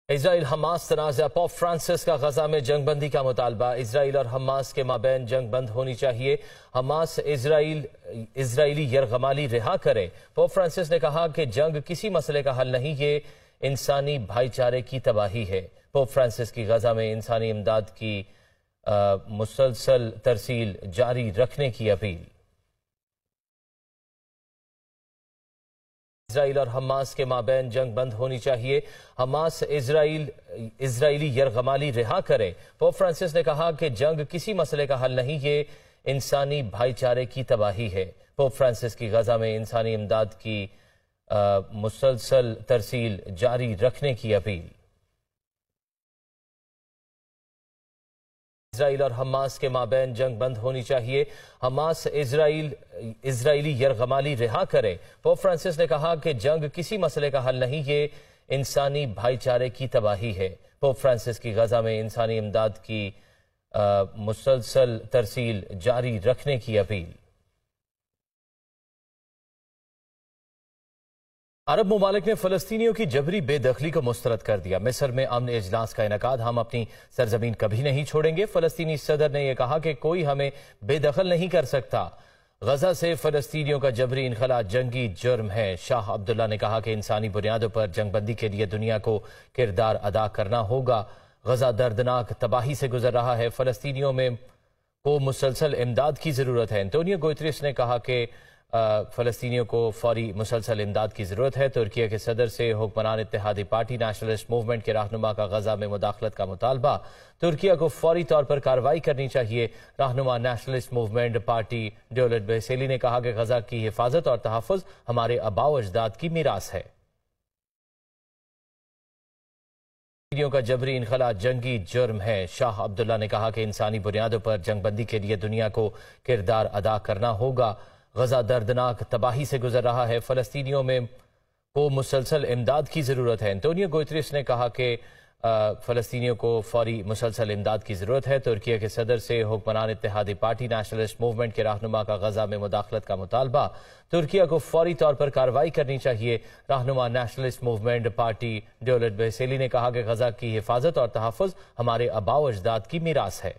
اسرائیل Hamas تنازع pope Francis کا غزہ میں جنگ بندی کا مطالبہ۔ اسرائیل اور حماس کے مابین جنگ بند ہونی چاہیے۔ حماس اسرائیلی یرغمالی رہا کرے۔ پوپ فرانسس نے کہا کہ جنگ کسی مسئلے کا حل نہیں، یہ انسانی بھائی چارے کی تباہی ہے۔ پوپ فرانسس کی غزہ میں انسانی امداد کی مسلسل ترسیل جاری رکھنے کی اپیل۔ اسرائیل اور حماس کے مابین جنگ بند ہونی چاہیے۔ حماس اسرائیلی یرغمالی رہا کرے۔ پوپ فرانسس نے کہا کہ جنگ کسی مسئلے کا حل نہیں، یہ انسانی بھائی چارے کی تباہی ہے۔ پوپ فرانسس کی غزہ میں انسانی امداد کی مسلسل ترسیل جاری رکھنے کی اپیل۔ اسرائیل اور حماس کے مابین جنگ بند ہونی چاہیے۔ حماس اسرائیلی یرغمالی رہا کرے۔ پوپ فرانسس نے کہا کہ جنگ کسی مسئلے کا حل نہیں، یہ انسانی بھائی چارے کی تباہی ہے۔ پوپ فرانسس کی غزہ میں انسانی امداد کی مسلسل ترسیل جاری رکھنے کی اپیل۔ عرب ممالک نے فلسطینیوں کی جبری بے دخلی کو مسترد کر دیا۔ مصر میں امن اجلاس کا انعقاد۔ ہم اپنی سرزمین کبھی نہیں چھوڑیں گے۔ فلسطینی صدر نے یہ کہا کہ کوئی ہمیں بے دخل نہیں کر سکتا۔ غزہ سے فلسطینیوں کا جبری انخلا جنگی جرم ہے۔ شاہ عبداللہ نے کہا کہ انسانی بنیادوں پر جنگ بندی کے لیے دنیا کو کردار ادا کرنا ہوگا۔ غزہ دردناک تباہی سے گزر رہا ہے۔ فلسطینیوں کو مسلسل امداد کی ضرورت ہے۔ انتونیو گوتریس نے کہا کہ فلسطینیوں کو فوری مسلسل امداد کی ضرورت ہے۔ ترکیہ کے صدر سے حکمران اتحادی پارٹی نیشنلسٹ موومنٹ کے رہنما کا غزہ میں مداخلت کا مطالبہ۔ ترکیہ کو فوری طور پر کارروائی کرنی چاہیے۔ رہنما نیشنلسٹ موومنٹ پارٹی ڈیولٹ بیسیلی نے کہا کہ غزہ کی حفاظت اور تحفظ ہمارے آباء و اجداد کی میراث ہے۔ فلسطینیوں کا جبری انخلا جنگی جرم ہے۔ شاہ عبداللہ نے کہا کہ انسانی بنیادوں پر جنگ بندی کے لیے دنیا کو کردار ادا کرنا ہوگا۔ غزہ دردناک تباہی سے گزر رہا ہے۔ فلسطینیوں کو مسلسل امداد کی ضرورت ہے۔ انتونیو گوتریس نے کہا کہ فلسطینیوں کو فوری مسلسل امداد کی ضرورت ہے۔ ترکیہ کے صدر سے حکمران اتحادی پارٹی نیشنلسٹ موومنٹ کے رہنما کا غزہ میں مداخلت کا مطالبہ۔ ترکیہ کو فوری طور پر کارروائی کرنی چاہیے۔ رہنما نیشنلسٹ موومنٹ پارٹی ڈیولٹ بیسیلی نے کہا کہ غزہ کی حفاظت اور تحفظ ہمارے آباء و اجداد کی میراث ہے۔